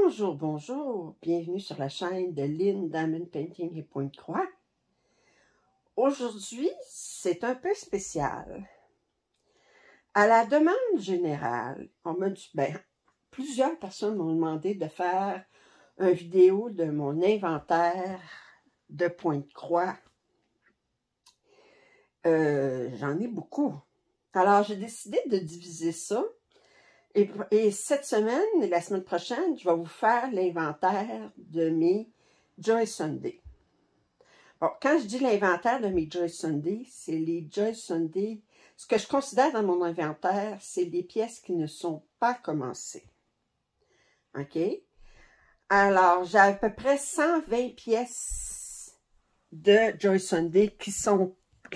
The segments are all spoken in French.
Bonjour, bonjour, bienvenue sur la chaîne de Lynn Diamond Painting et Pointe-Croix. Aujourd'hui, c'est un peu spécial. À la demande générale, plusieurs personnes m'ont demandé de faire une vidéo de mon inventaire de Pointe-Croix. J'en ai beaucoup. Alors, j'ai décidé de diviser ça. Et cette semaine et la semaine prochaine, je vais vous faire l'inventaire de mes Joy Sunday. Bon, quand je dis l'inventaire de mes Joy Sunday, c'est les Joy Sunday. Ce que je considère dans mon inventaire, c'est des pièces qui ne sont pas commencées. OK? Alors, j'ai à peu près 120 pièces de Joy Sunday qui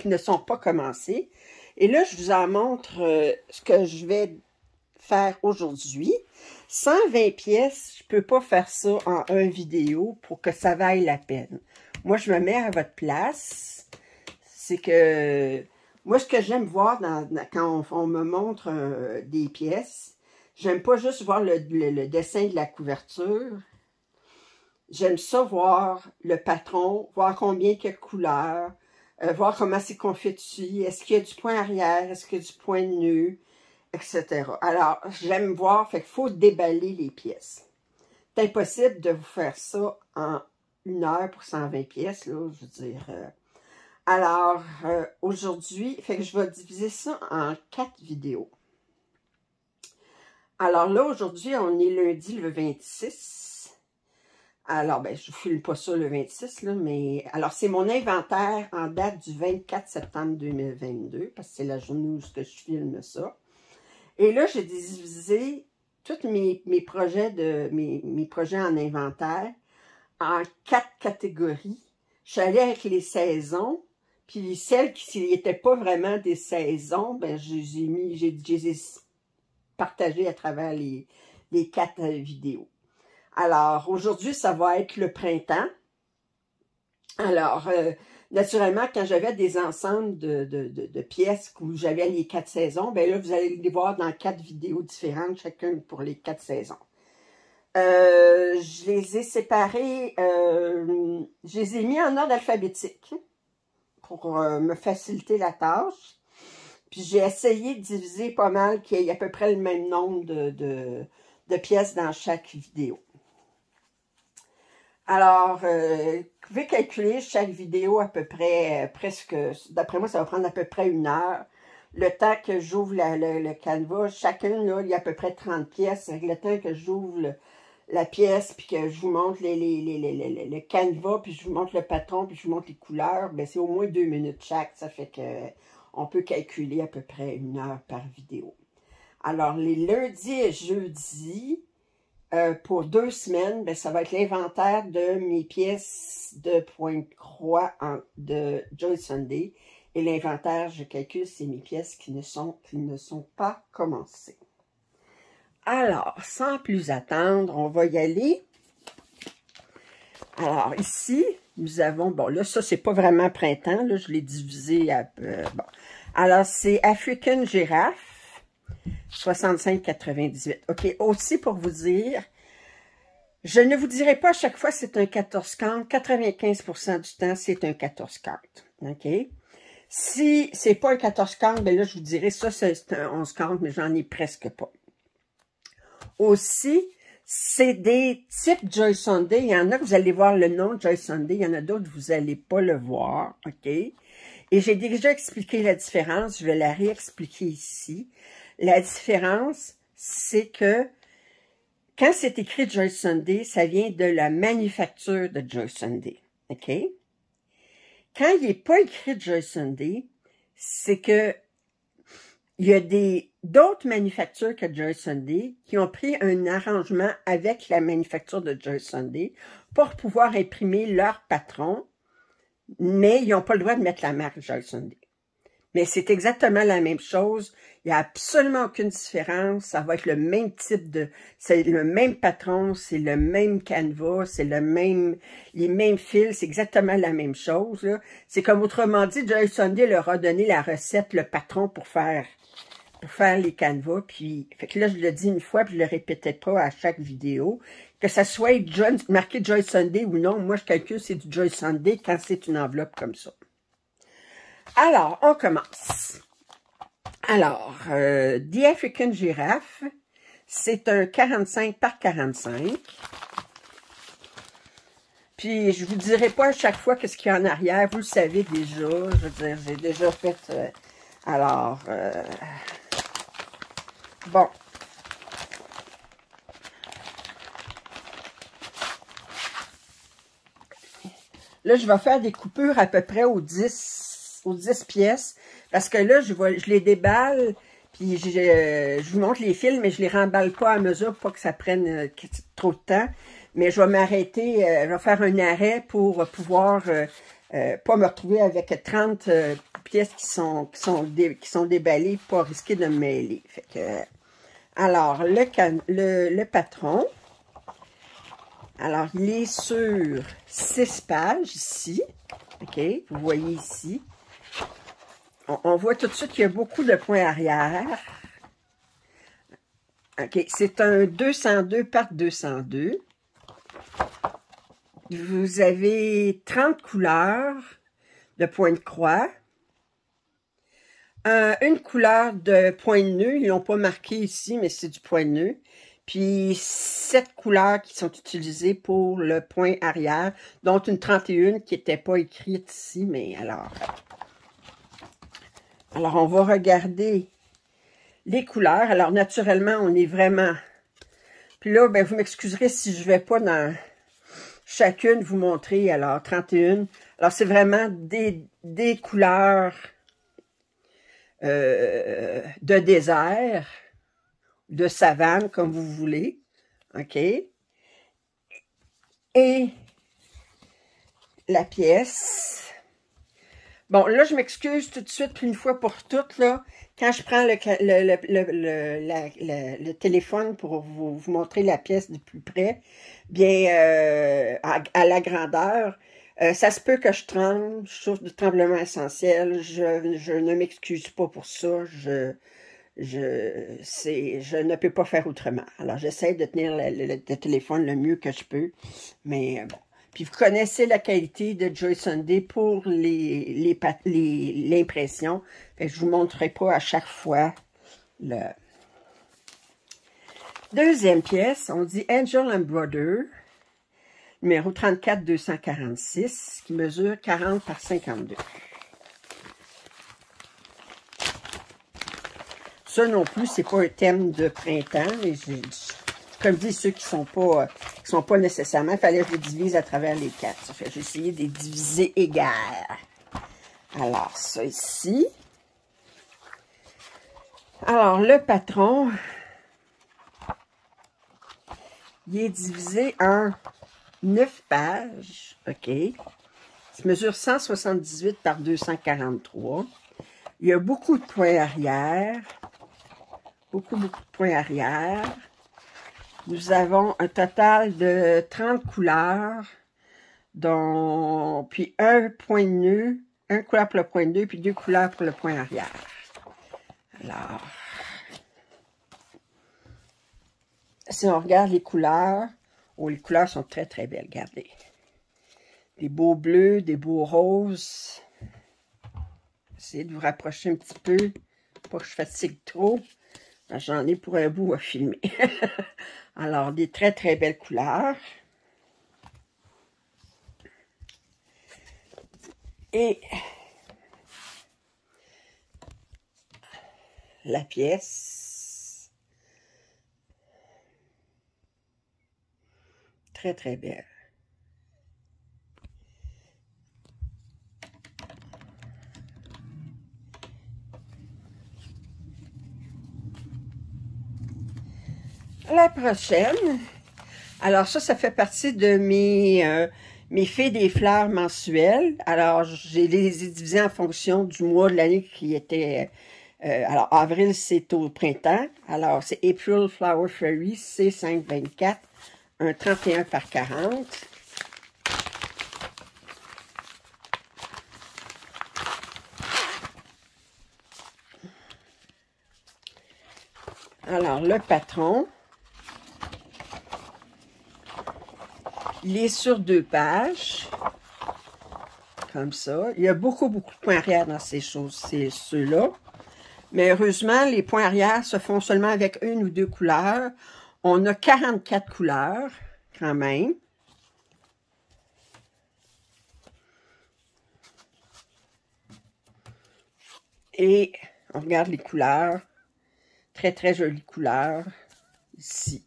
ne sont pas commencées. Et là, je vous en montre ce que je vais faire aujourd'hui. 120 pièces, je peux pas faire ça en une vidéo pour que ça vaille la peine. Moi, je me mets à votre place. C'est que moi, ce que j'aime voir quand on me montre des pièces, j'aime pas juste voir le dessin de la couverture. J'aime ça voir le patron, voir combien il y a de couleurs, voir comment c'est confectionné, est-ce qu'il y a du point arrière, est-ce qu'il y a du point de nœud, etc. Alors, j'aime voir, fait qu'il faut déballer les pièces. C'est impossible de vous faire ça en 1 heure pour 120 pièces, là, je veux dire. Alors, aujourd'hui, fait que je vais diviser ça en 4 vidéos. Alors là, aujourd'hui, on est lundi le 26. Alors, ben, je ne filme pas ça le 26, là, mais... Alors, c'est mon inventaire en date du 24 septembre 2022, parce que c'est la journée où je filme ça. Et là, j'ai divisé tous mes projets en inventaire en 4 catégories. Je suis allée avec les saisons, puis celles qui n'étaient pas vraiment des saisons, ben je les ai partagées à travers les 4 vidéos. Alors, aujourd'hui, ça va être le printemps. Alors, naturellement, quand j'avais des ensembles de pièces où j'avais les 4 saisons, ben là, vous allez les voir dans 4 vidéos différentes, chacun pour les 4 saisons. Je les ai séparés, je les ai mis en ordre alphabétique pour me faciliter la tâche. Puis j'ai essayé de diviser pas mal, qu'il y ait à peu près le même nombre de pièces dans chaque vidéo. Alors, vous pouvez calculer chaque vidéo à peu près, presque, d'après moi, ça va prendre à peu près 1 heure. Le temps que j'ouvre le canevas, chacune, là, il y a à peu près 30 pièces. Avec le temps que j'ouvre la pièce, puis que je vous montre le canevas, puis je vous montre le patron, puis je vous montre les couleurs, ben c'est au moins 2 minutes chaque. Ça fait que on peut calculer à peu près 1 heure par vidéo. Alors, les lundis et jeudis, pour 2 semaines, ben, ça va être l'inventaire de mes pièces de Pointe-Croix de Joy Sunday. Et l'inventaire, je calcule, c'est mes pièces qui ne sont pas commencées. Alors, sans plus attendre, on va y aller. Alors, ici, nous avons... Bon, là, ça, c'est pas vraiment printemps. Là, je l'ai divisé à... bon. Alors, c'est African Giraffe. 65,98. OK, aussi pour vous dire, je ne vous dirai pas à chaque fois c'est un 14-40. 95% du temps, c'est un 14-40. OK? Si c'est pas un 14-40, ben là, je vous dirai ça, c'est un 11-40, mais j'en ai presque pas. Aussi, c'est des types Joy Sunday. Il y en a que vous allez voir le nom Joy Sunday. Il y en a d'autres que vous n'allez pas le voir. OK? Et j'ai déjà expliqué la différence. Je vais la réexpliquer ici. La différence, c'est que quand c'est écrit Joy Sunday, ça vient de la manufacture de Joy Sunday. OK? Quand il n'est pas écrit Joy Sunday, c'est que il y a d'autres manufactures que Joy Sunday qui ont pris un arrangement avec la manufacture de Joy Sunday pour pouvoir imprimer leur patron, mais ils n'ont pas le droit de mettre la marque Joy Sunday. Mais c'est exactement la même chose. Il n'y a absolument aucune différence. Ça va être le même type de... C'est le même patron, c'est le même canevas, c'est les mêmes fils, c'est exactement la même chose. C'est comme autrement dit, Joy Sunday leur a donné la recette, le patron pour faire pour faire les canevas. Puis, fait que là, je le dis une fois, puis je le répétais pas à chaque vidéo. Que ça soit marqué Joy Sunday ou non, moi, je calcule c'est du Joy Sunday quand c'est une enveloppe comme ça. Alors, on commence. Alors, The African Giraffe, c'est un 45 par 45. Puis, je vous dirai pas à chaque fois qu'est-ce qu'il y a en arrière. Vous le savez déjà. Je veux dire, j'ai déjà fait... bon. Là, je vais faire des coupures à peu près aux 10 pièces. Parce que là, je les déballe. Puis, je vous montre les fils, mais je les remballe pas à mesure pour pas que ça prenne trop de temps. Mais je vais m'arrêter, je vais faire un arrêt pour pouvoir pas me retrouver avec 30 pièces qui sont déballées, pas risquer de me mêler. Fait que, alors, le patron, alors, il est sur 6 pages ici. OK, vous voyez ici. On voit tout de suite qu'il y a beaucoup de points arrière. OK, c'est un 202 par 202. Vous avez 30 couleurs de points de croix. Une couleur de point de nœud. Ils l'ont pas marqué ici, mais c'est du point de nœud. Puis 7 couleurs qui sont utilisées pour le point arrière, dont une 31 qui n'était pas écrite ici, mais alors... Alors, on va regarder les couleurs. Alors, naturellement, on est vraiment... Puis là, ben, vous m'excuserez si je ne vais pas dans chacune vous montrer. Alors, 31. Alors, c'est vraiment des couleurs de désert, de savane, comme vous voulez. OK? Et la pièce... Bon, là, je m'excuse tout de suite, une fois pour toutes, là, quand je prends le téléphone pour vous montrer la pièce de plus près, bien, à la grandeur, ça se peut que je tremble, je souffre de tremblement essentiel, je ne m'excuse pas pour ça, je ne peux pas faire autrement. Alors, j'essaie de tenir le téléphone le mieux que je peux, mais bon. Puis, vous connaissez la qualité de Joy Sunday pour l'impression. Je ne vous montrerai pas à chaque fois le... Deuxième pièce, on dit Angel and Brother, numéro 34-246, qui mesure 40 par 52. Ça non plus, c'est pas un thème de printemps, mais comme dit ceux qui sont pas nécessairement, il fallait que je les divise à travers les 4. Ça fait que j'ai essayé de les diviser égales. Alors, ça ici. Alors, le patron, il est divisé en 9 pages. OK. Il mesure 178 par 243. Il y a beaucoup de points arrière. Beaucoup de points arrière. Nous avons un total de 30 couleurs, puis un point de nœud, une couleur pour le point de nœud, puis 2 couleurs pour le point arrière. Alors, si on regarde les couleurs sont très très belles, regardez. Des beaux bleus, des beaux roses. Essayez de vous rapprocher un petit peu, pas que je fatigue trop. J'en ai pour un bout à filmer. Alors, des très, très belles couleurs. Et la pièce. Très, très belle. La prochaine, alors ça fait partie de mes fées des fleurs mensuelles. Alors, j'ai les ai divisées en fonction du mois de l'année qui était... alors, avril, c'est au printemps. Alors, c'est April Flower Fairy, C524, un 31 par 40. Alors, le patron, il est sur 2 pages, comme ça. Il y a beaucoup de points arrière dans ces choses, ceux-là. Mais heureusement, les points arrière se font seulement avec 1 ou 2 couleurs. On a 44 couleurs, quand même. Et on regarde les couleurs. Très, très jolies couleurs. Ici.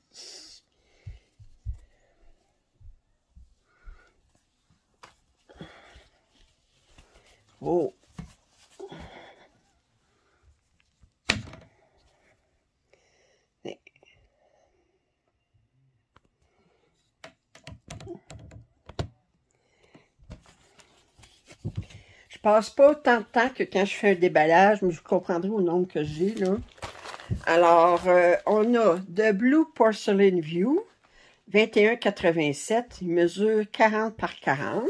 Oh! Je passe pas autant de temps que quand je fais un déballage, mais je comprendrai au nombre que j'ai, là. Alors, on a The Blue Porcelain View, 21,87. Il mesure 40 par 40.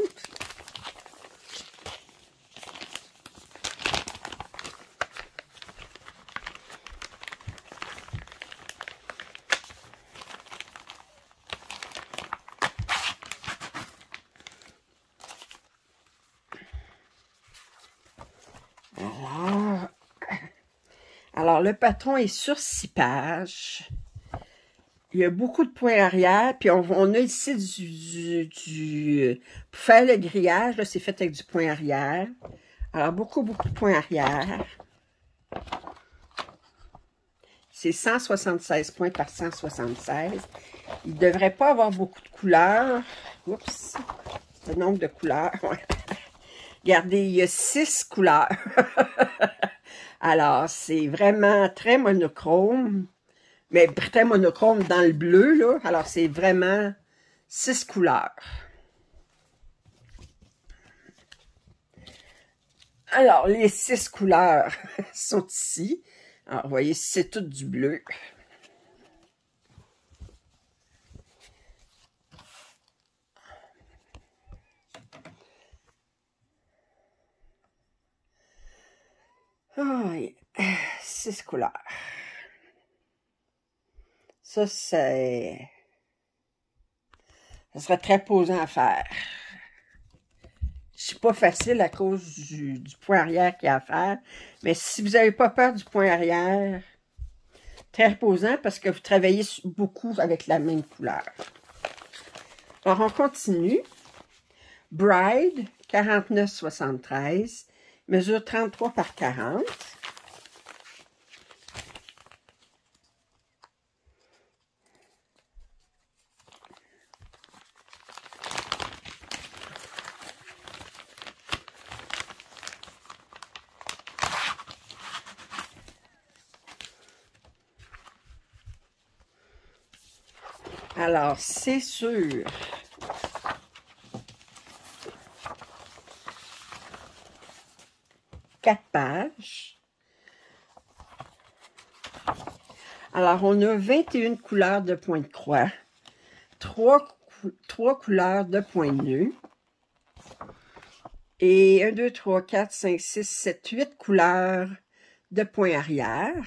Alors, le patron est sur 6 pages. Il y a beaucoup de points arrière. Puis, on a ici pour faire le grillage, là, c'est fait avec du point arrière. Alors, beaucoup de points arrière. C'est 176 points par 176. Il ne devrait pas avoir beaucoup de couleurs. Oups! Le nombre de couleurs. Regardez, il y a 6 couleurs. Alors, c'est vraiment très monochrome. Mais très monochrome dans le bleu, là. Alors, c'est vraiment 6 couleurs. Alors, les 6 couleurs sont ici. Alors, vous voyez, c'est tout du bleu. Oh, 6 couleurs. Ça, ça serait très posant à faire. C'est pas facile à cause du point arrière qu'il y a à faire. Mais si vous n'avez pas peur du point arrière, très reposant parce que vous travaillez beaucoup avec la même couleur. Alors, on continue. Bride, 49,73, mesure 33 par 40. Alors, c'est sûr. Quatre pages. Alors, on a 21 couleurs de points de croix, 3 couleurs de points de nœud, et 1, 2, 3, 4, 5, 6, 7, 8 couleurs de points arrière.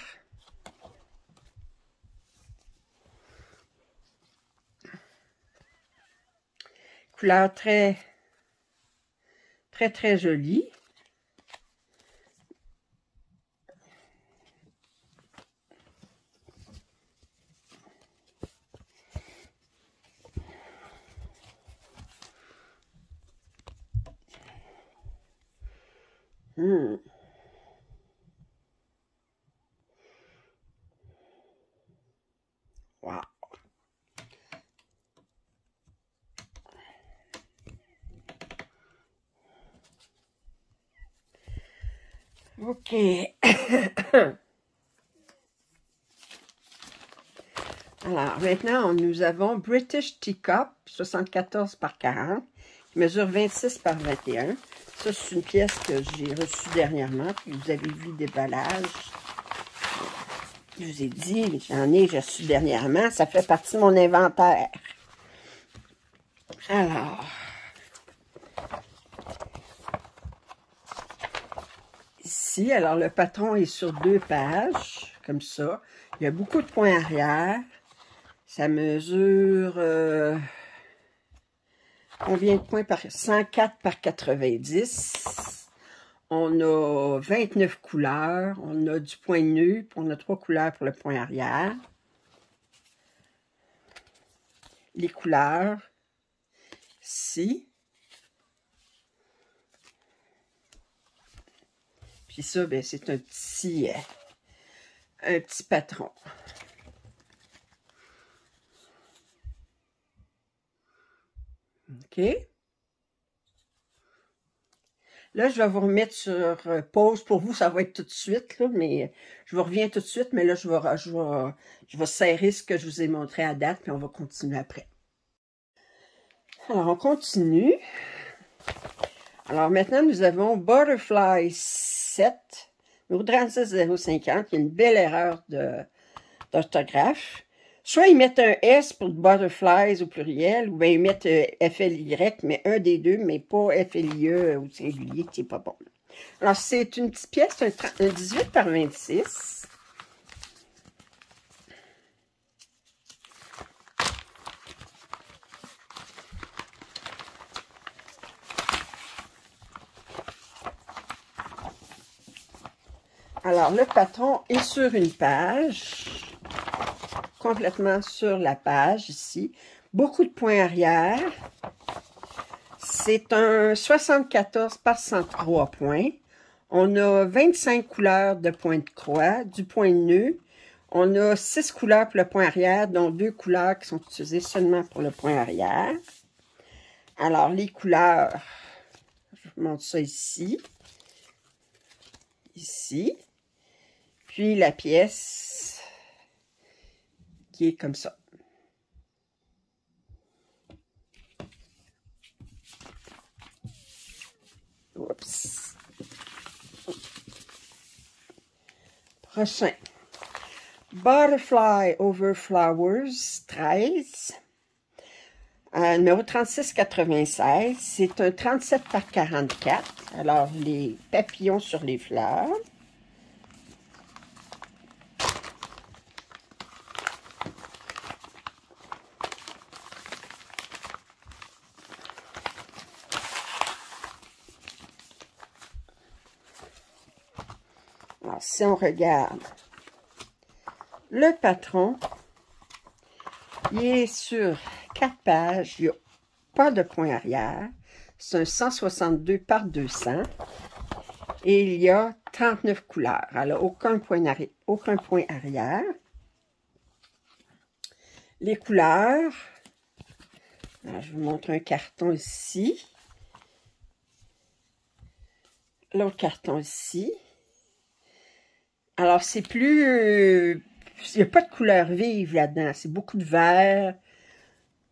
Couleur très, très, très jolie. Wow. OK. Alors, maintenant, nous avons British Teacup, 74 par 40, qui mesure 26 par 21. Ça, c'est une pièce que j'ai reçue dernièrement, puis vous avez vu le déballage. Je vous ai dit, j'ai reçu dernièrement, ça fait partie de mon inventaire. Alors, ici, alors le patron est sur 2 pages, comme ça. Il y a beaucoup de points arrière. Ça mesure combien de points par 104 par 90. On a 29 couleurs. On a du point nu. On a 3 couleurs pour le point arrière. Les couleurs. Ici. Puis ça, ben, c'est un petit patron. OK. Là, je vais vous remettre sur pause. Pour vous, ça va être tout de suite, là, mais je vous reviens tout de suite. Mais là, je vais serrer ce que je vous ai montré à date, puis on va continuer après. Alors, on continue. Alors, maintenant, nous avons Butterfly 7, numéro 36050. Il y a une belle erreur d'orthographe. Soit ils mettent un S pour Butterflies au pluriel, ou bien ils mettent FLY, mais un des deux, mais pas FLIE au singulier, c'est pas bon. Alors, c'est une petite pièce, un 18 par 26. Alors, le patron est sur une page, complètement sur la page, ici. Beaucoup de points arrière. C'est un 74 par 103 points. On a 25 couleurs de points de croix, du point nœud. On a 6 couleurs pour le point arrière, dont 2 couleurs qui sont utilisées seulement pour le point arrière. Alors, les couleurs, je vous montre ça ici. Ici. Puis la pièce qui est comme ça. Oups. Prochain. Butterfly Over Flowers 13. Numéro 3696. C'est un 37 par 44. Alors, les papillons sur les fleurs. Alors, si on regarde le patron, il est sur 4 pages, il n'y a pas de point arrière, c'est un 162 par 200 et il y a 39 couleurs, alors aucun point arrière. Les couleurs, alors, je vous montre un carton ici, l'autre carton ici. Alors, c'est plus... il n'y a pas de couleur vive là-dedans. C'est beaucoup de vert,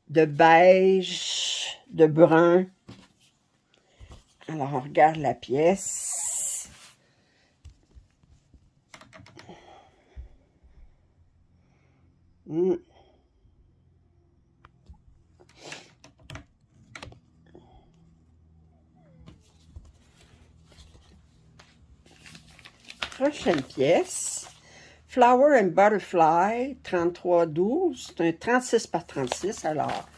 de beige, de brun. Alors, on regarde la pièce. Prochaine pièce. Flower and Butterfly 3312. C'est un 36 par 36. Alors,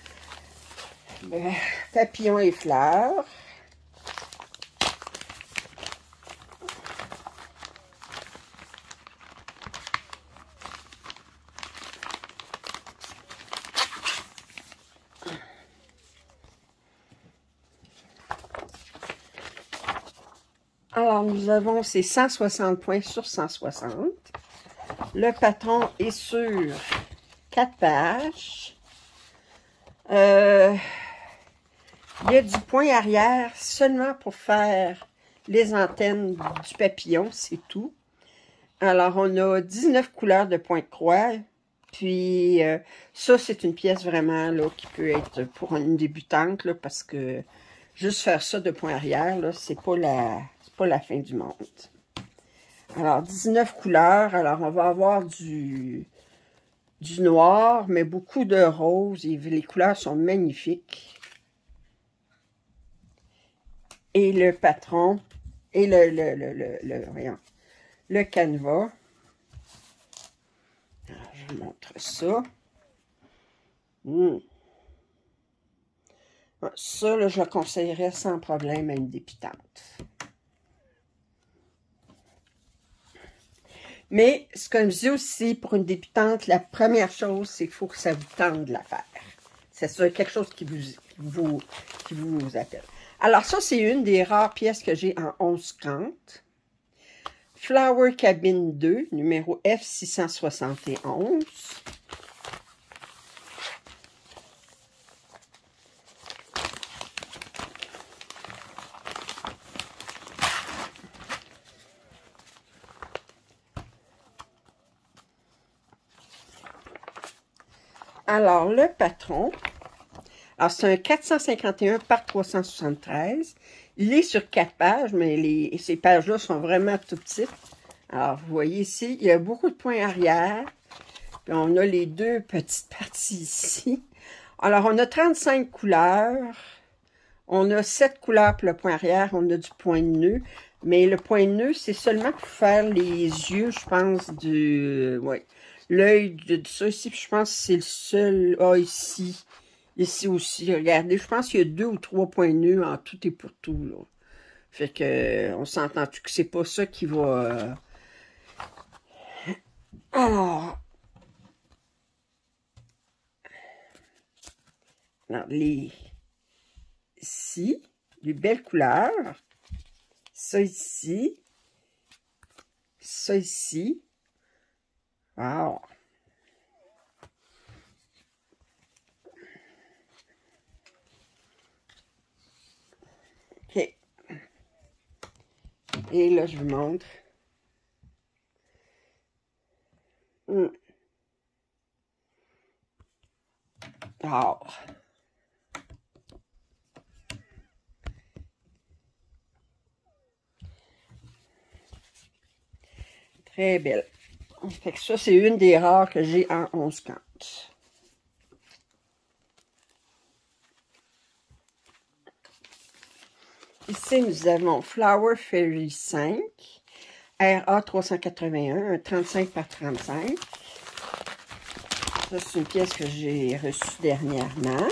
papillon et fleurs. Alors, nous avons ces 160 points sur 160. Le patron est sur 4 pages. Il y a du point arrière seulement pour faire les antennes du papillon, c'est tout. Alors, on a 19 couleurs de point de croix. Puis, ça, c'est une pièce vraiment là, qui peut être pour une débutante, là, parce que juste faire ça de point arrière, là, c'est pas la fin du monde. Alors, 19 couleurs. Alors, on va avoir du noir, mais beaucoup de rose. Et les couleurs sont magnifiques. Et le patron, et le canevas. vous montre ça. Ça, là, je le conseillerais sans problème à une débutante. Mais, ce que je dis aussi, pour une débutante, la première chose, c'est qu'il faut que ça vous tente de la faire. C'est ça, quelque chose qui vous appelle. Alors, ça, c'est une des rares pièces que j'ai en 11,30. Flower Cabin 2, numéro F671. Alors, le patron, alors c'est un 451 par 373. Il est sur 4 pages, mais ces pages-là sont vraiment tout petites. Alors, vous voyez ici, il y a beaucoup de points arrière. Puis on a les deux petites parties ici. Alors, on a 35 couleurs. On a 7 couleurs pour le point arrière. On a du point de nœud. Mais le point de nœud, c'est seulement pour faire les yeux, je pense, ouais. L'œil de ça ici, je pense que c'est le seul. Ah, ici. Ici aussi, regardez, je pense qu'il y a 2 ou 3 points de nœud en tout et pour tout, là. Fait que, on s'entend-tu que c'est pas ça qui va... Alors, ici, les belles couleurs. Ça ici. Ça ici. Wow. OK. Et là, je vous montre. Wow. Très belle. Fait que ça, c'est une des rares que j'ai en 11,50. Ici, nous avons Flower Fairy 5, RA 381, un 35 par 35. Ça, c'est une pièce que j'ai reçue dernièrement.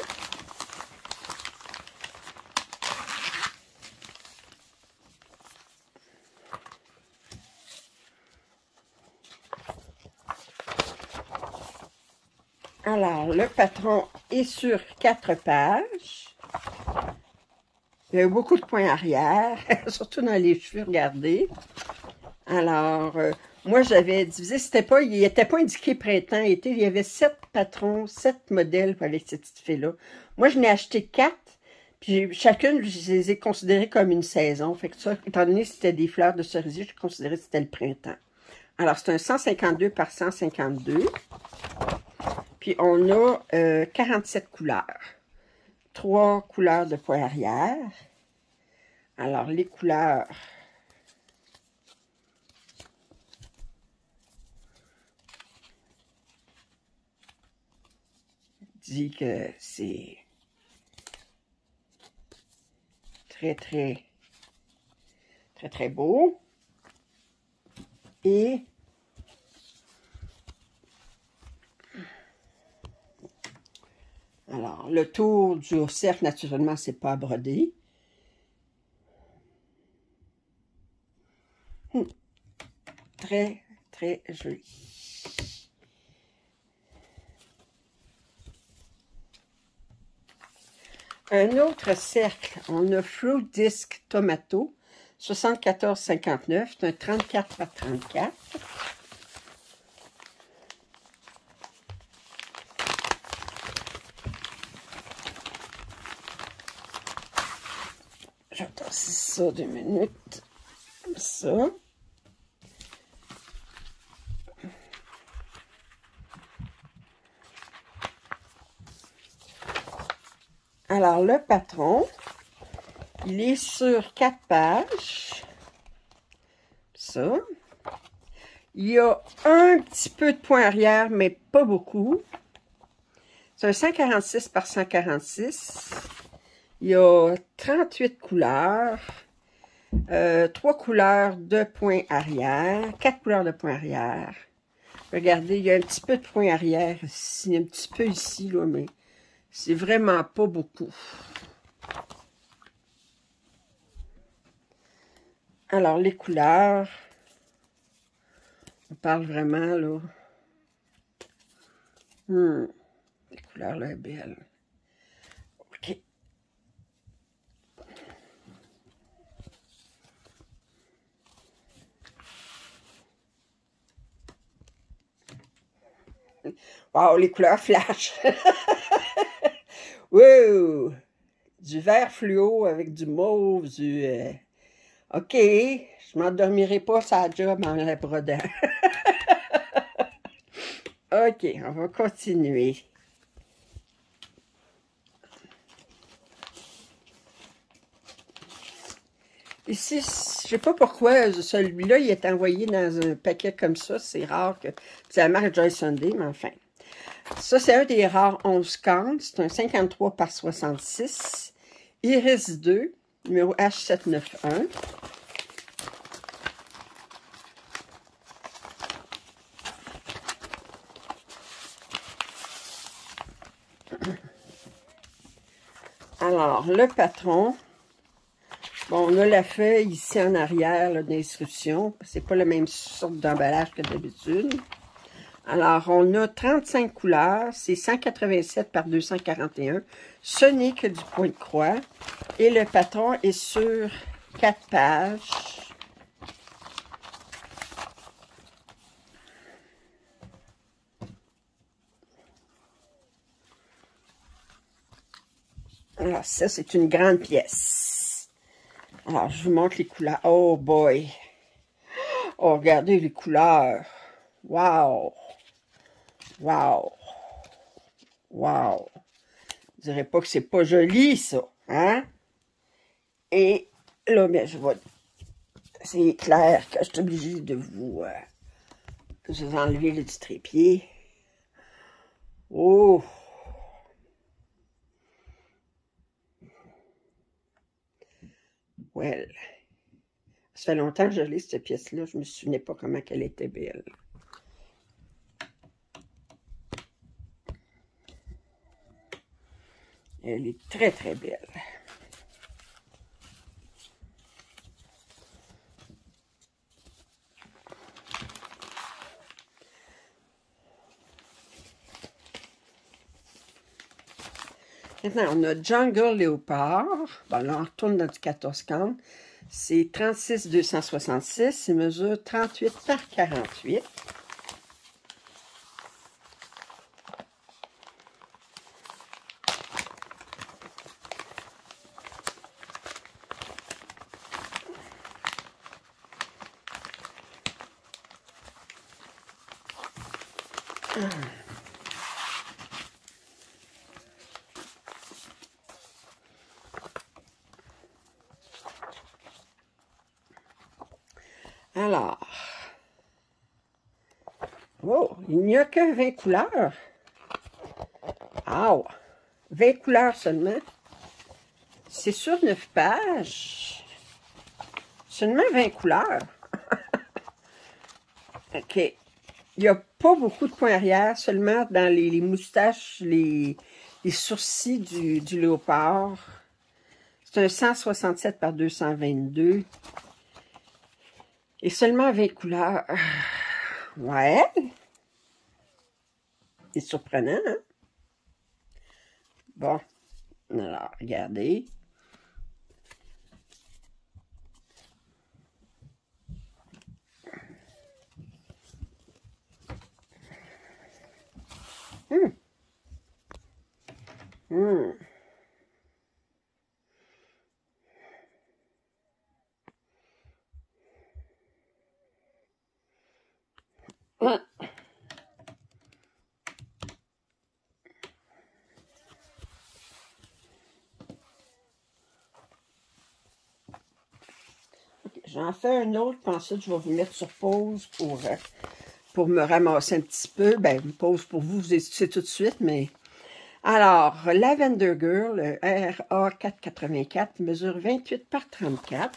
Alors, le patron est sur 4 pages. Il y a beaucoup de points arrière, surtout dans les cheveux, regardez. Alors, moi, j'avais divisé, il n'était pas indiqué printemps, été. Il y avait 7 patrons, 7 modèles avec cette petite fille-là. Moi, je n'ai acheté 4, puis chacune, je les ai considérées comme une saison. Fait que ça, étant donné que c'était des fleurs de cerisier, je considérais que c'était le printemps. Alors, c'est un 152 par 152. Puis, on a 47 couleurs. 3 couleurs de points arrière. Alors, les couleurs... dit que c'est très, très, très, très beau. Et alors, le tour du cercle, naturellement, c'est pas brodé. Très, très joli. Un autre cercle, on a Fruit Disc Tomato, 74,59, c'est un 34 par 34. Je vais tasser ça 2 minutes, comme ça. Alors, le patron, il est sur 4 pages. Ça. Il y a un petit peu de point arrière, mais pas beaucoup. C'est un 146 par 146. Il y a 38 couleurs. 3 couleurs de points arrière. 4 couleurs de points arrière. Regardez, il y a un petit peu de point arrière ici, un petit peu ici, là, mais c'est vraiment pas beaucoup. Alors, les couleurs, on parle vraiment, là. Les couleurs, là, belles. OK. Wow, les couleurs flash. Wow! Du vert fluo avec du mauve, du... OK, je m'endormirai pas ça job en la brodant. OK, on va continuer. Ici, je sais pas pourquoi celui-là, il est envoyé dans un paquet comme ça. C'est rare que... C'est la marque Joy Sunday, mais enfin. Ça, c'est un des rares 11 cannes. C'est un 53 par 66. Iris 2, numéro H791. Alors, le patron. Bon, on a la feuille ici en arrière d'instruction. C'est pas la même sorte d'emballage que d'habitude. Alors, on a 35 couleurs. C'est 187 par 241. Ce n'est que du point de croix. Et le patron est sur 4 pages. Alors, ça, c'est une grande pièce. Alors, je vous montre les couleurs. Oh boy! Oh, regardez les couleurs. Wow! Wow! Wow! Je dirais pas que c'est pas joli, ça. Hein? Et là, ben, je vois... C'est clair que je suis obligée de vous enlever le petit trépied. Oh! Well. Ça fait longtemps que je lis cette pièce-là. Je me souvenais pas comment elle était belle. Elle est très, très belle. Maintenant, on a Jungle Léopard. Bon, là, on retourne dans du 14 cannes. C'est 36 266. Il mesure 38 par 48. Alors, oh, il n'y a que 20 couleurs. Ah, 20 couleurs seulement. C'est sur 9 pages. Seulement 20 couleurs. OK. Il n'y a pas beaucoup de points arrière, seulement dans les moustaches, les sourcils du léopard. C'est un 167 par 222. Et seulement 20 couleurs. Ouais. C'est surprenant, hein? Bon. Alors, regardez. J'en fais un autre, puis ensuite je vais vous mettre sur pause pour me ramasser un petit peu. Ben, une pause pour vous, vous écoutez tout de suite, mais... Alors, Lavender Girl, le RA484, mesure 28 par 34.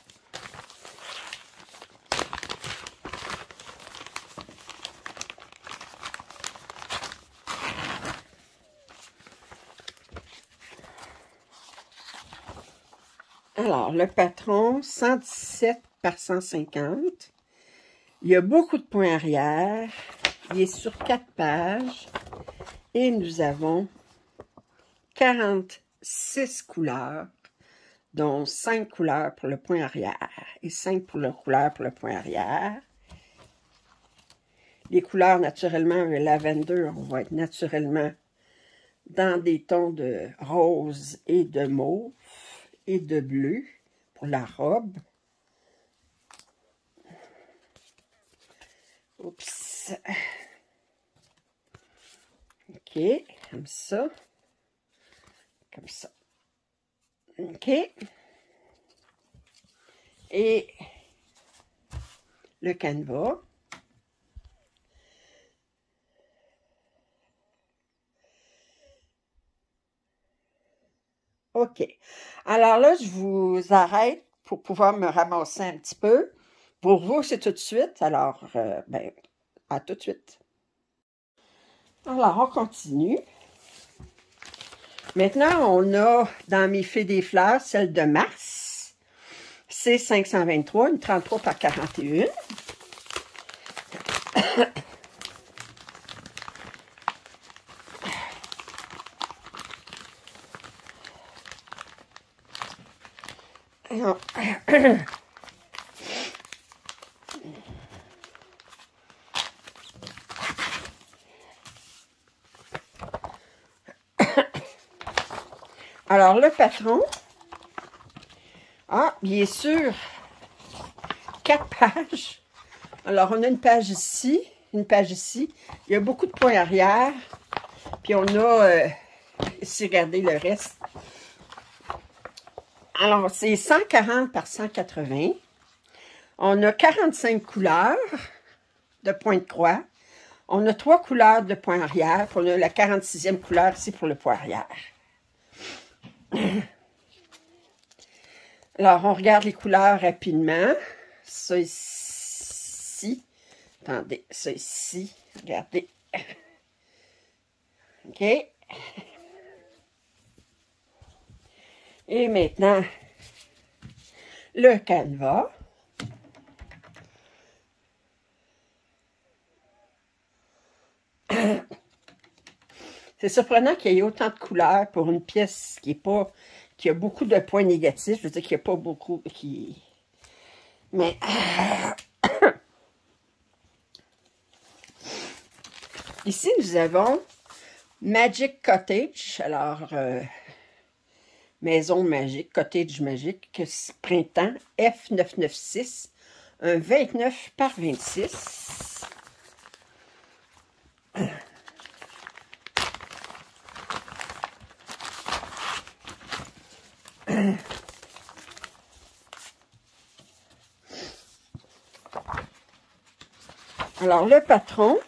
Alors, le patron, 117 par 150. Il y a beaucoup de points arrière. Il est sur 4 pages. Et nous avons 46 couleurs, dont 5 couleurs pour le point arrière et 5 pour le couleur pour le point arrière. Les couleurs, naturellement, le lavender, on va être naturellement dans des tons de rose et de mauve et de bleu pour la robe. Oups. OK, comme ça. Comme ça. OK. Et le canevas. OK. Alors là, je vous arrête pour pouvoir me ramasser un petit peu. Pour vous, c'est tout de suite. Alors, ben, à tout de suite. Alors, on continue. Maintenant, on a dans mes fées des fleurs, celle de mars. C'est 523, une 33 par 41. Alors, le patron, il est sur 4 pages. Alors, on a une page ici, une page ici. Il y a beaucoup de points arrière. Puis, on a, ici, regardez le reste. Alors, c'est 140 par 180. On a 45 couleurs de points de croix. On a 3 couleurs de points arrière. Puis on a la 46e couleur ici pour le point arrière. Alors, on regarde les couleurs rapidement. Ça ici. Attendez, ça ici. Regardez. OK. Et maintenant, le canevas. C'est surprenant qu'il y ait autant de couleurs pour une pièce qui a beaucoup de points négatifs. Je veux dire qu'il n'y a pas beaucoup qui... Mais... Ici, nous avons Magic Cottage. Alors, maison magique, cottage magique, printemps F996. Un 29 par 26. Alors, le patron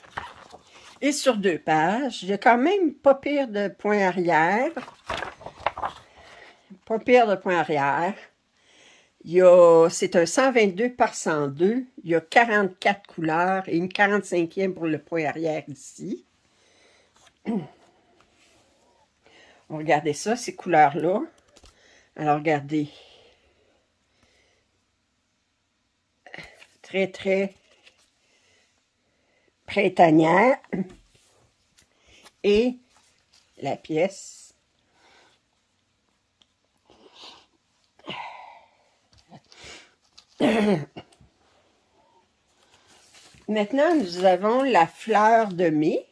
est sur 2 pages. Il y a quand même pas pire de points arrière. Pas pire de points arrière. C'est un 122 par 102. Il y a 44 couleurs et une 45e pour le point arrière ici. Regardez ça, ces couleurs-là. Alors, regardez. Très, très printanière. Et la pièce. Maintenant, nous avons la fleur de mai.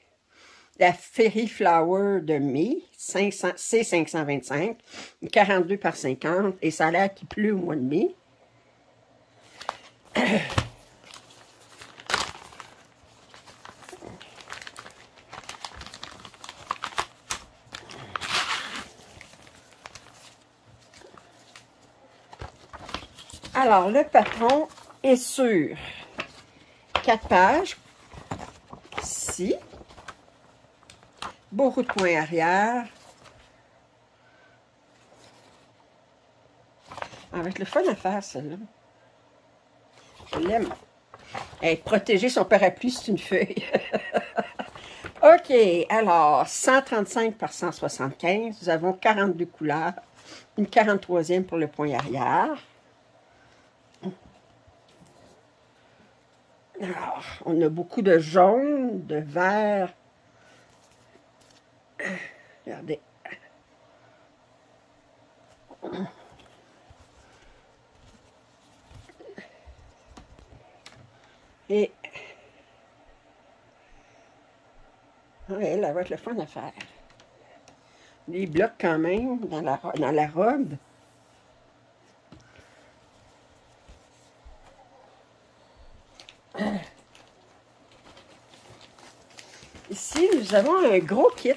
La Fairy Flower de mai, C525, 42 par 50, et ça a l'air qu'il pleut au mois de mai. Alors, le patron est sur 4 pages, ici. Beaucoup de points arrière. Avec le fun à faire, celle-là. Je l'aime. Être protégé, son parapluie, c'est une feuille. OK, alors, 135 par 175, nous avons 42 couleurs, une 43e pour le point arrière. Alors, on a beaucoup de jaune, de vert. Regardez. Et ouais, elle va être le fun à faire. Les blocs quand même dans la robe. Ici, nous avons un gros kit.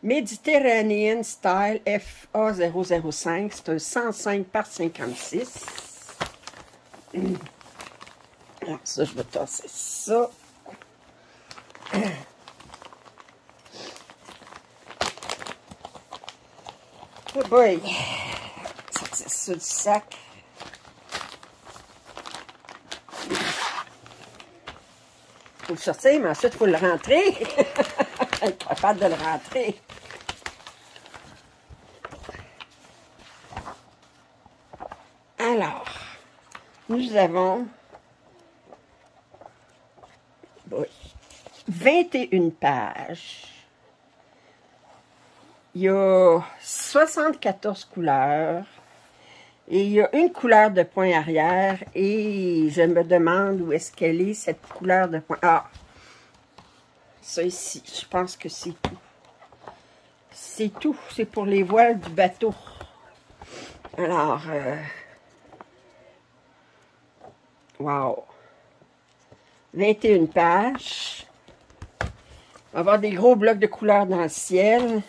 Mediterranean Style FA005. C'est un 105 par 56. Alors ça, je vais tasser ça. Oh boy! Sortir ça du sac. Il faut le sortir, mais ensuite, il faut le rentrer. Être capable de le rentrer. Alors, nous avons 21 pages. Il y a 74 couleurs. Et il y a une couleur de point arrière. Et je me demande où est-ce qu'elle est, cette couleur de point. Ah! Ça ici, je pense que c'est tout. C'est tout. C'est pour les voiles du bateau. Alors, wow! 21 pages. On va avoir des gros blocs de couleurs dans le ciel.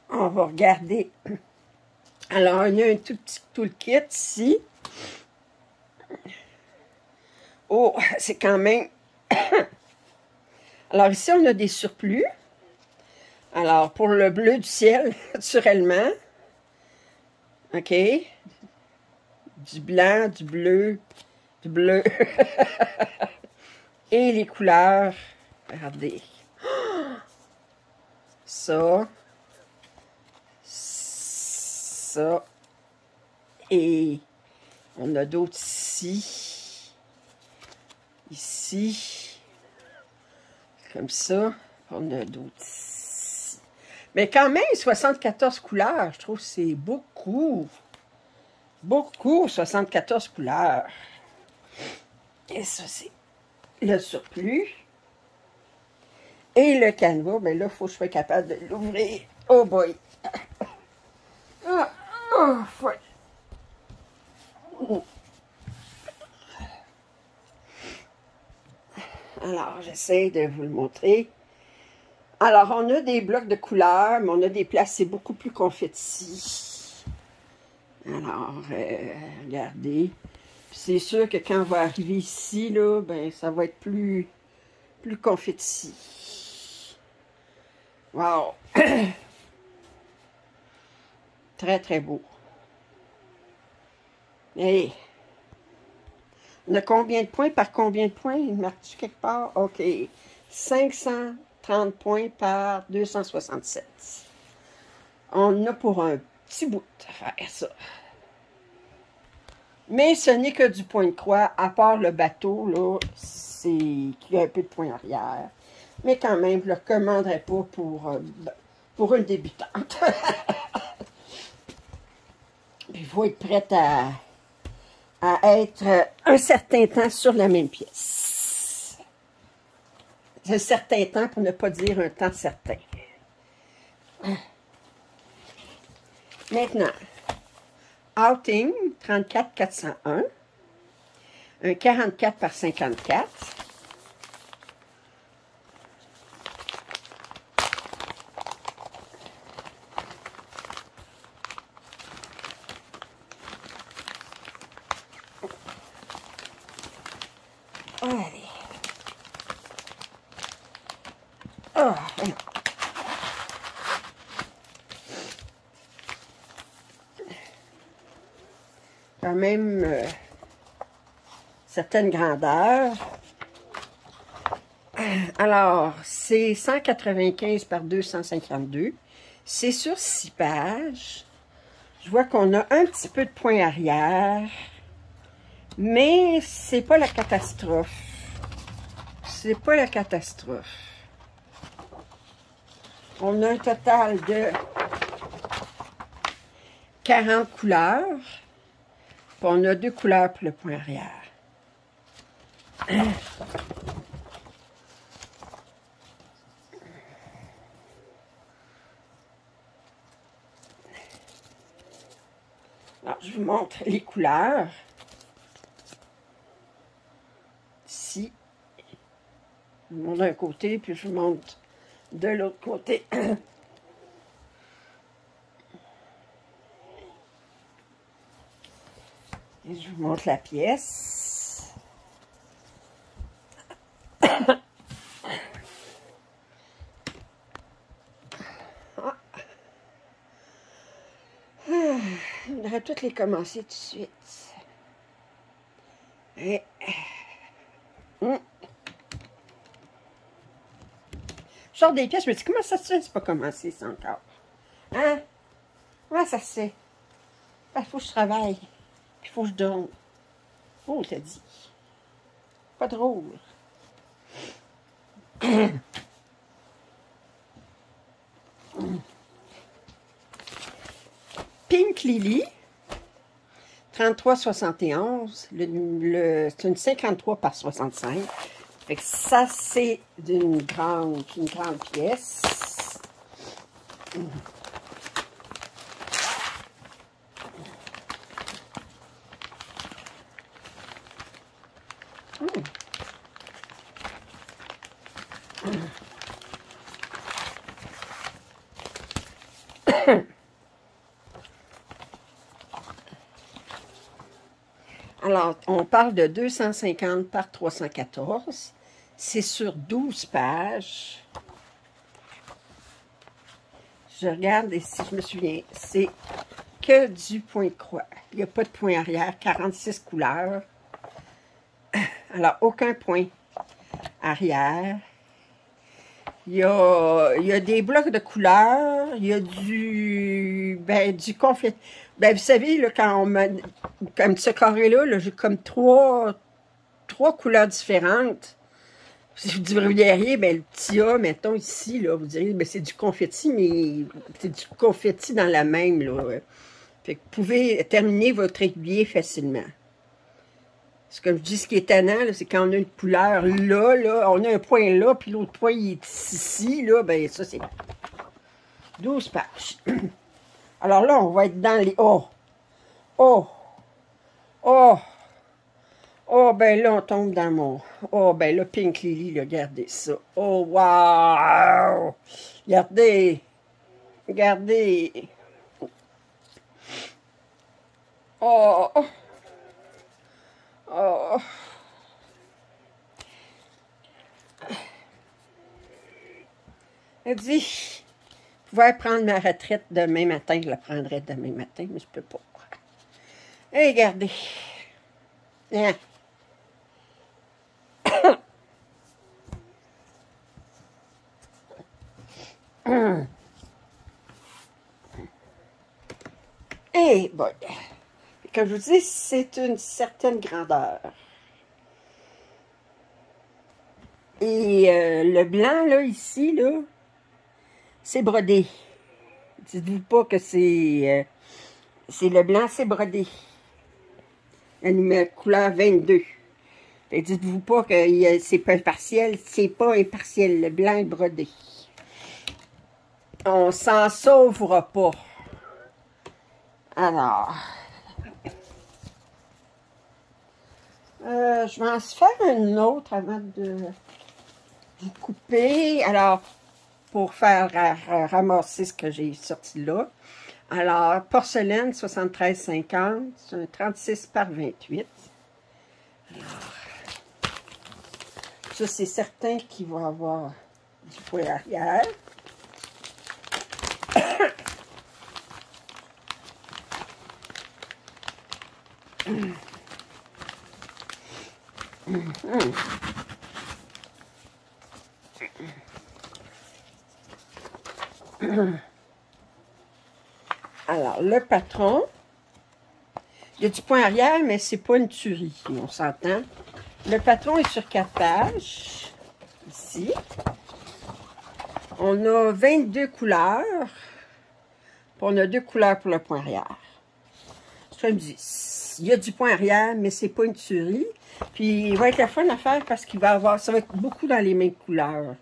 On va regarder. Alors, il y a un tout petit toolkit ici. Oh, c'est quand même... Alors, ici, on a des surplus. Alors, pour le bleu du ciel, naturellement. OK. Du blanc, du bleu, du bleu. Et les couleurs. Regardez. Ça. Ça. Et on a d'autres ici. Ici. Comme ça. On a d'autres ici. Mais quand même, 74 couleurs. Je trouve que c'est beaucoup. Beaucoup, 74 couleurs. Et ça, c'est le surplus. Et le canevas, ben là, il faut que je sois capable de l'ouvrir. Oh boy! Ah, oh, ouais. Alors, j'essaie de vous le montrer. Alors, on a des blocs de couleurs, mais on a des places, c'est beaucoup plus confetti. Alors, regardez. C'est sûr que quand on va arriver ici, là, ben, ça va être plus confetti. Wow! Très, très beau. Et on a combien de points par combien de points? Il marque-tu quelque part? OK. 530 points par 267. On a pour un petit bout à faire ça. Mais ce n'est que du point de croix, à part le bateau, là, c'est qu'il y a un peu de point arrière. Mais quand même, je ne le recommanderais pas pour une débutante. Il faut être prête à être un certain temps sur la même pièce. Un certain temps pour ne pas dire un temps certain. Maintenant, Outing 34401, un 44 par 54. Allez. Oh, quand même certaines grandeurs. Alors, c'est 195 par 252. C'est sur 6 pages. Je vois qu'on a un petit peu de point arrière. Mais c'est pas la catastrophe. C'est pas la catastrophe. On a un total de 40 couleurs. Puis on a 2 couleurs pour le point arrière. Alors, je vous montre les couleurs. Ici. Je vous montre d'un côté, puis je vous montre de l'autre côté. Et je vous montre la pièce. On devrait toutes les commencer tout de suite. Et... Je sors des pièces, je me dis, comment ça se fait, c'est pas commencé ça encore? Hein? Comment ça se fait? Il faut que je travaille. Il faut que je dorme. Oh, t'as dit. Pas drôle. Pink Lily. 33,71. C'est une 53 par 65. Fait que ça, c'est une grande pièce. Alors, on parle de 250 par 314. C'est sur 12 pages. Je regarde et si je me souviens, c'est que du point de croix. Il n'y a pas de point arrière, 46 couleurs. Alors, aucun point arrière. Il y a des blocs de couleurs. Il y a du confet. Vous savez, là, quand on met comme ce carré-là, j'ai comme trois couleurs différentes. Si vous diriez, le petit A, mettons ici, là, vous diriez, c'est du confetti, mais c'est du confetti dans la même, là. Fait que vous pouvez terminer votre aiguillé facilement. C'est comme je dis, ce qui est tannant, c'est quand on a une couleur là, on a un point là, puis l'autre point, il est ici, là, ça, c'est 12 pages. Alors là, on va être dans les... Oh! Oh, là, on tombe dans mon... Oh, là, Pink Lily, là, regardez ça. Oh, wow! Regardez! Oh! Oh! Elle dit, je pouvais prendre ma retraite demain matin. Je la prendrais demain matin, mais je peux pas. Et regardez. Hein? Et bon, comme je vous dis, c'est une certaine grandeur. Et le blanc, là, ici, là, c'est brodé. Dites-vous pas que c'est le blanc, c'est brodé. La couleur 22. Dites-vous pas que c'est pas impartiel. C'est pas impartiel. Le blanc est brodé. On s'en sauvera pas. Alors, je vais en faire une autre avant de couper. Alors, pour faire ramasser ce que j'ai sorti là. Alors, porcelaine 73,50, c'est un 36 par 28. Alors, ça, c'est certain qu'il va avoir du point arrière. Alors, le patron, il y a du point arrière, mais c'est pas une tuerie, on s'entend. Le patron est sur 4 pages, ici. On a 22 couleurs, puis on a 2 couleurs pour le point arrière. Ça me dit, il y a du point arrière, mais c'est pas une tuerie. Puis, il va être la fun à faire parce qu'il va avoir, ça va être beaucoup dans les mêmes couleurs.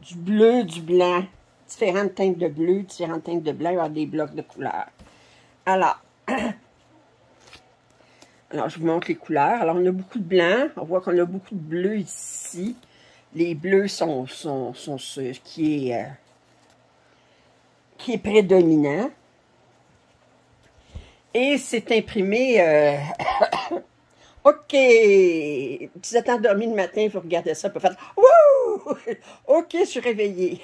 Du bleu, du blanc, différentes teintes de bleu, différentes teintes de blanc, il va y avoir des blocs de couleurs. Alors, je vous montre les couleurs. Alors, on a beaucoup de blanc. On voit qu'on a beaucoup de bleu ici. Les bleus sont ce qui est prédominant. Et c'est imprimé... OK! Si vous êtes endormi le matin, vous regardez ça, vous faites « Wouh! OK, je suis réveillée. »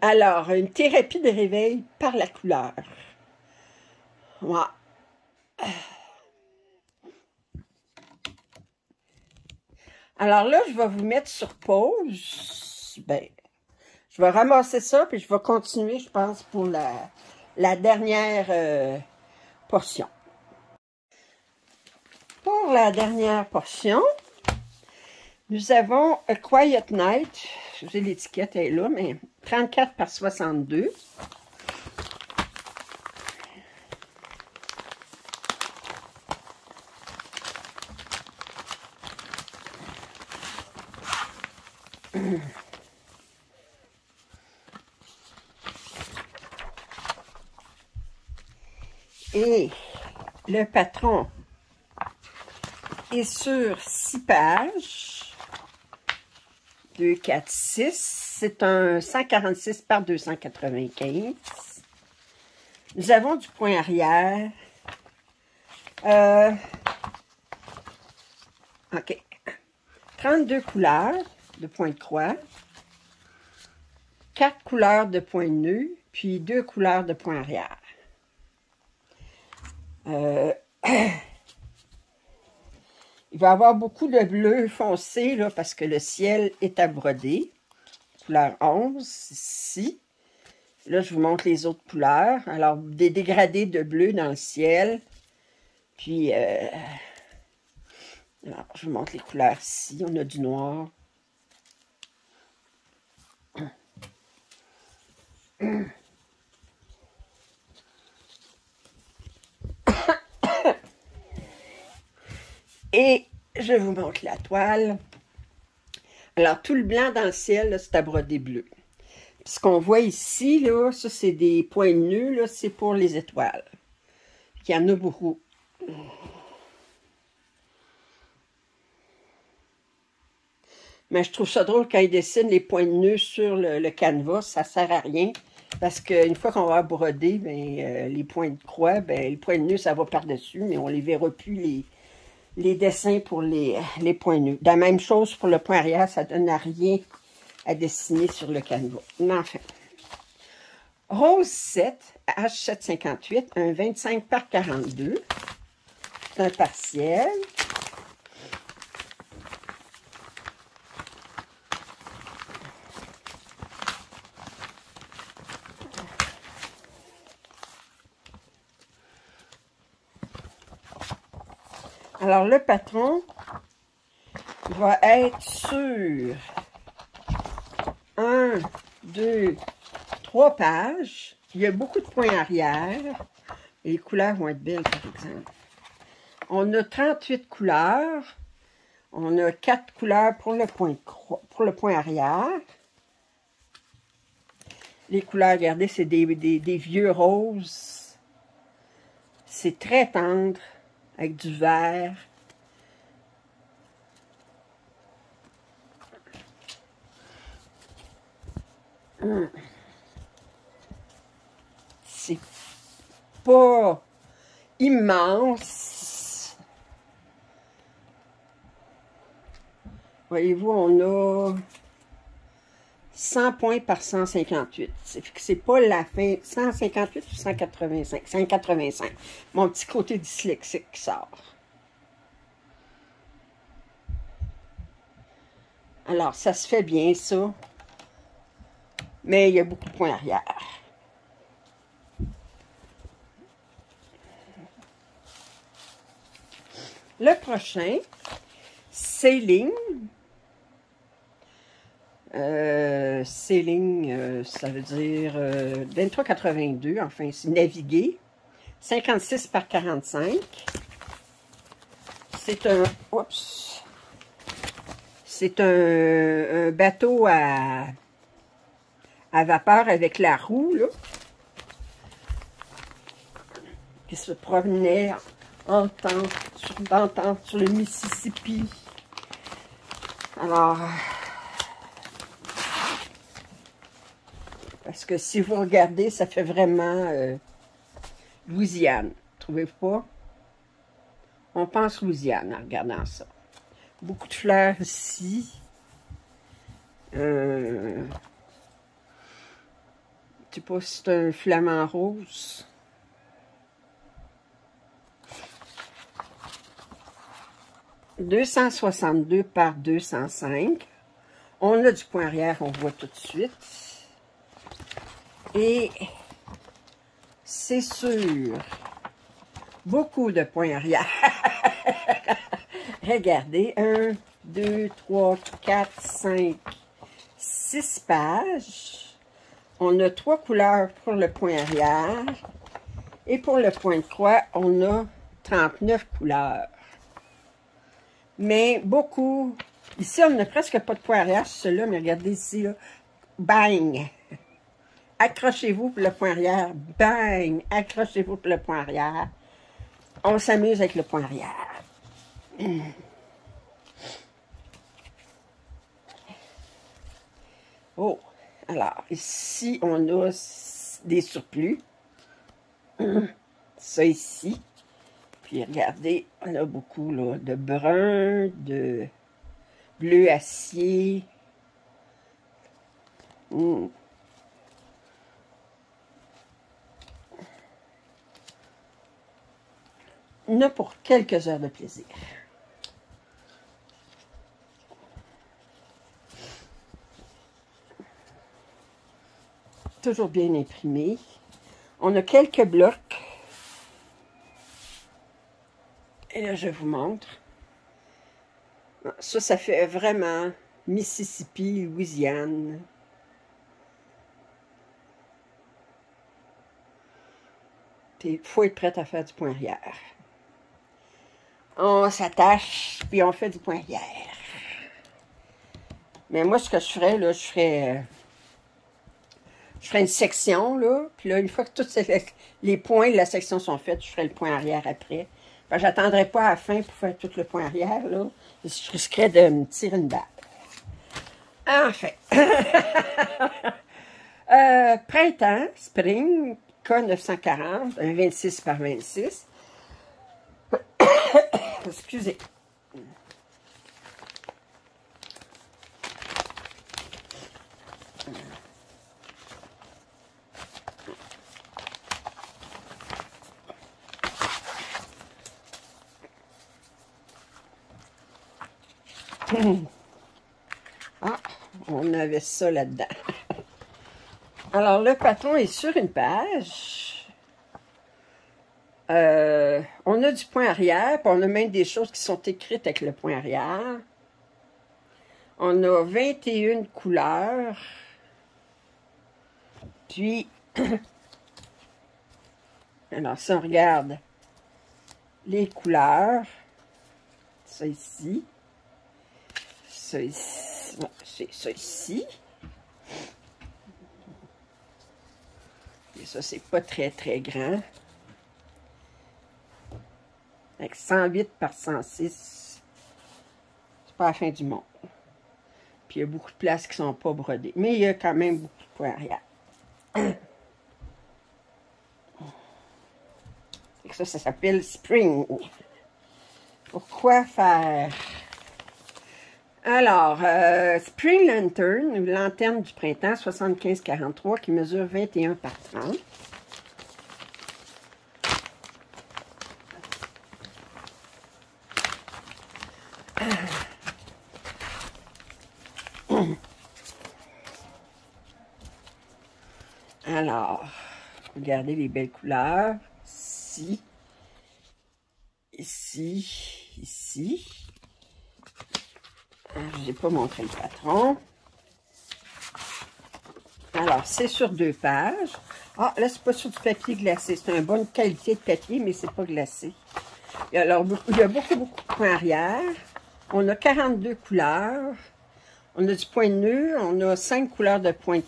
Alors, une thérapie de réveil par la couleur. Ouais. Alors là, je vais vous mettre sur pause. Ben, je vais ramasser ça, puis je vais continuer, je pense, pour la dernière portion. Pour la dernière portion, nous avons A Quiet Night. J'ai l'étiquette, elle est là, mais 34 par 62. Et le patron est sur 6 pages. 2, 4, 6. C'est un 146 par 295. Nous avons du point arrière. OK. 32 couleurs de point de croix. 4 couleurs de point de nœud. Puis 2 couleurs de point arrière. Il va y avoir beaucoup de bleu foncé, là, parce que le ciel est à broder. Couleur 11, ici. Là, je vous montre les autres couleurs. Alors, des dégradés de bleu dans le ciel. Puis, alors, je vous montre les couleurs ici. On a du noir. Et je vous montre la toile. Alors, tout le blanc dans le ciel, c'est à broder bleu. Puis, ce qu'on voit ici, là, ça, c'est des points de nœud, là, c'est pour les étoiles. Il y en a beaucoup. Mais je trouve ça drôle quand ils dessinent les points de nœud sur le canevas, ça sert à rien. Parce qu'une fois qu'on va broder, ben, les points de croix, ben, les points de nœud, ça va par-dessus, mais on ne les verra plus, les dessins pour les points nœuds. La même chose pour le point arrière, ça ne donne à rien à dessiner sur le canevas. Mais enfin. Rose 7, H758, un 25 par 42. C'est un partiel. Alors, le patron va être sur 1, 2, 3 pages. Il y a beaucoup de points arrière. Et les couleurs vont être belles, par exemple. On a 38 couleurs. On a 4 couleurs pour le point arrière. Les couleurs, regardez, c'est des vieux roses. C'est très tendre, avec du vert. C'est pas immense. Voyez-vous, on a 100 points par 158. C'est pas la fin. 158 ou 185? 185. Mon petit côté dyslexique qui sort. Alors, ça se fait bien, ça. Mais il y a beaucoup de points arrière. Le prochain, Sailing. Sailing, ça veut dire 23,82, enfin, c'est naviguer. 56 par 45. C'est un... Oups! C'est un bateau à vapeur avec la roue, là, qui se promenait en temps sur le Mississippi. Alors, parce que si vous regardez, ça fait vraiment Louisiane, trouvez-vous pas? On pense Louisiane en regardant ça. Beaucoup de fleurs ici. Je sais pas si c'est un flamant rose. « 262 par 205. On a du point arrière, on voit tout de suite. Et c'est sûr, beaucoup de points arrière. Regardez, 1, 2, 3, 4, 5, 6 pages. On a 3 couleurs pour le point arrière. Et pour le point de croix, on a 39 couleurs. Mais beaucoup... Ici, on n'a presque pas de point arrière sur celui-là, mais regardez ici, là. Bang! Accrochez-vous pour le point arrière. Bang! Accrochez-vous pour le point arrière. On s'amuse avec le point arrière. Oh! Alors, ici, on a des surplus. Ça ici. Puis regardez, on a beaucoup là, de brun, de bleu acier. On a pour quelques heures de plaisir. Toujours bien imprimé. On a quelques blocs. Et là, je vous montre. Ça fait vraiment Mississippi, Louisiane. Il faut être prêt à faire du point arrière. On s'attache, puis on fait du point arrière. Mais moi, ce que je ferais, là, je ferais une section, là. Puis là, une fois que tous les points de la section sont faits, je ferai le point arrière après. Je n'attendrai pas à la fin pour faire tout le point arrière, là. Je risquerais de me tirer une balle. Enfin. Printemps, spring, K940, un 26 par 26. Excusez. Ah, on avait ça là-dedans. Alors, le patron est sur une page. On a du point arrière, puis on a même des choses qui sont écrites avec le point arrière. On a 21 couleurs. Puis, alors, si on regarde les couleurs, ça ici, ça ici, c'est ça ici. Et ça, c'est pas très, très grand. Avec 108 par 106, c'est pas la fin du monde. Puis il y a beaucoup de places qui sont pas brodées. Mais il y a quand même beaucoup de points arrière. Et ça s'appelle Spring. Pourquoi faire? Alors, Spring Lantern, une lanterne du printemps 75-43 qui mesure 21 par 30. Alors, regardez les belles couleurs. Ici, ici, ici. Je n'ai pas montré le patron. Alors, c'est sur 2 pages. Ah, là, c'est pas sur du papier glacé. C'est une bonne qualité de papier, mais c'est pas glacé. Alors, il y a beaucoup de points arrière. On a 42 couleurs. On a du point de nœud. On a 5 couleurs de points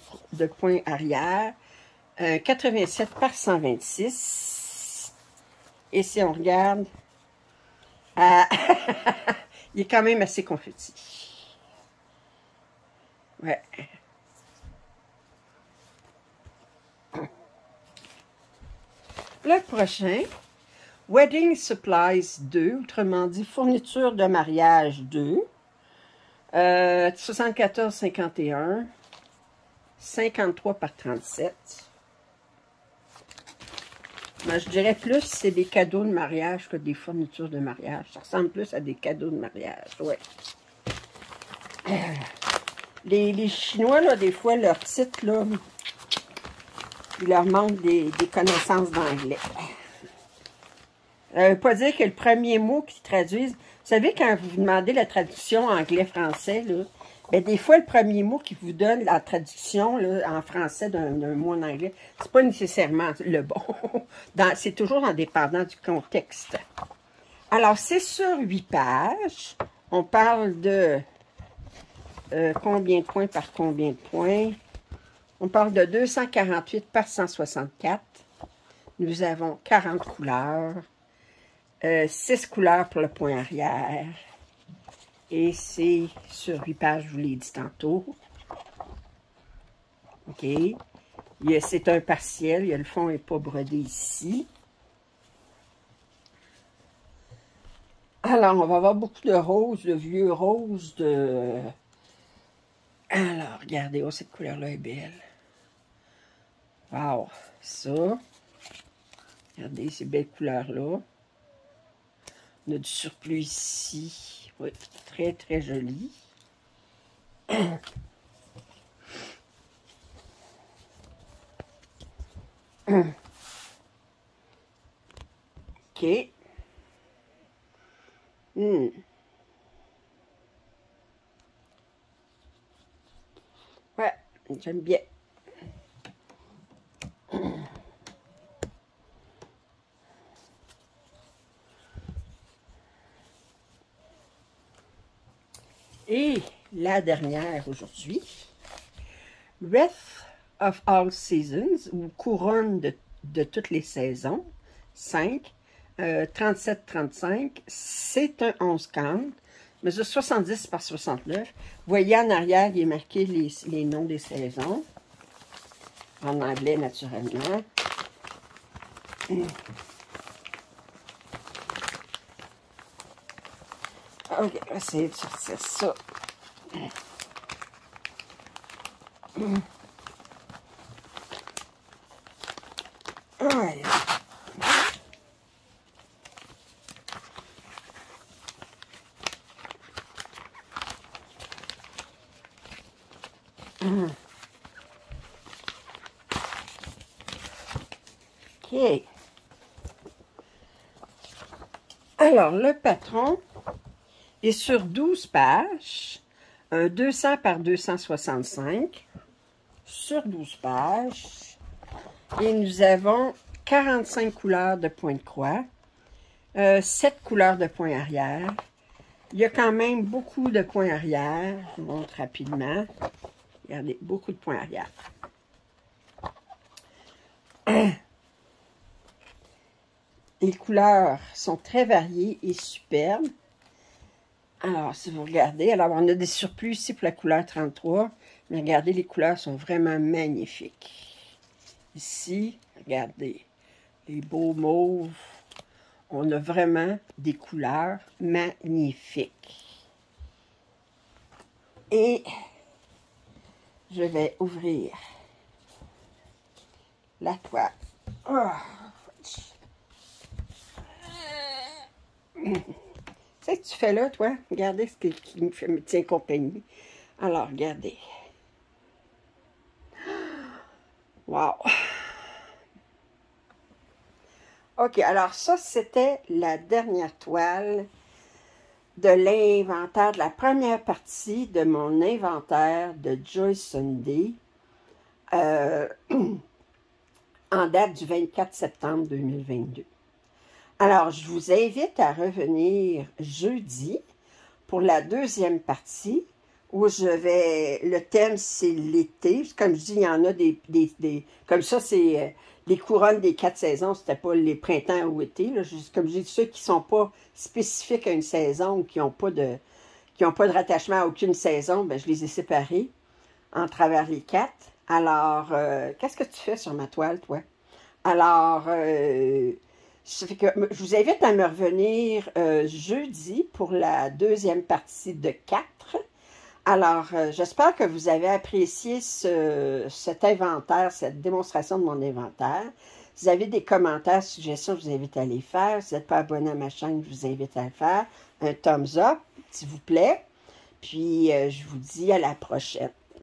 arrière. 87 par 126. Et si on regarde, il est quand même assez confetti. Ouais. Le prochain, Wedding Supplies 2, autrement dit fourniture de mariage 2, 74,51, 53 par 37. Moi, je dirais plus c'est des cadeaux de mariage que des fournitures de mariage. Ça ressemble plus à des cadeaux de mariage, ouais. Les Chinois, là, des fois, leur titre, là, il leur manque des connaissances d'anglais. Ça ne veut pas dire que le premier mot qu'ils traduisent... Vous savez, quand vous demandez la traduction anglais-français, là, ben, des fois, le premier mot qu'ils vous donne, la traduction là, en français d'un mot en anglais, c'est pas nécessairement le bon. C'est toujours en dépendant du contexte. Alors, c'est sur 8 pages. On parle de combien de points par combien de points. On parle de 248 par 164. Nous avons 40 couleurs. 6 couleurs pour le point arrière. Et c'est sur 8 pages, je vous l'ai dit tantôt. OK. C'est un partiel. Le fond n'est pas brodé ici. Alors, on va avoir beaucoup de roses, de vieux roses, de... Alors, regardez, oh, cette couleur-là est belle. Wow, ça. Regardez ces belles couleurs-là. On a du surplus ici. Oui, très, très joli. OK. Ouais, j'aime bien. Et la dernière aujourd'hui, Wreath of All Seasons, ou Couronne de toutes les saisons, 5, 37-35, c'est un 11 count, mesure 70 par 69. Vous voyez en arrière, il est marqué les noms des saisons, en anglais naturellement. Ok, on va essayer de sortir ça. Voilà. OK. Alors, le patron est sur 12 pages, 200 par 265, sur 12 pages. Et nous avons 45 couleurs de points de croix, 7 couleurs de points arrière. Il y a quand même beaucoup de points arrière. Je vous montre rapidement. Regardez, beaucoup de points arrière. Les couleurs sont très variées et superbes. Alors, si vous regardez, alors on a des surplus ici pour la couleur 33. Mais regardez, les couleurs sont vraiment magnifiques. Ici, regardez, les beaux mauves. On a vraiment des couleurs magnifiques. Et je vais ouvrir la toile. Oh. Qu'est-ce que tu fais là, toi? Regardez ce qui me tient compagnie. Alors, regardez. Wow! OK, alors ça, c'était la dernière toile de l'inventaire, de la première partie de mon inventaire de Joyce Sunday euh, en date du 24 septembre 2022. Alors, je vous invite à revenir jeudi pour la deuxième partie où le thème c'est l'été. Comme je dis, il y en a comme ça, c'est les couronnes des 4 saisons, c'était pas les printemps ou été. Là, comme je dis, ceux qui sont pas spécifiques à une saison ou qui n'ont pas de rattachement à aucune saison, ben, je les ai séparés en travers les 4. Alors, qu'est-ce que tu fais sur ma toile, toi? Alors, ça fait que je vous invite à me revenir jeudi pour la deuxième partie de 4. Alors, j'espère que vous avez apprécié cet inventaire, cette démonstration de mon inventaire. Si vous avez des commentaires, suggestions, je vous invite à les faire. Si vous n'êtes pas abonné à ma chaîne, je vous invite à le faire. Un thumbs up, s'il vous plaît. Puis, je vous dis à la prochaine.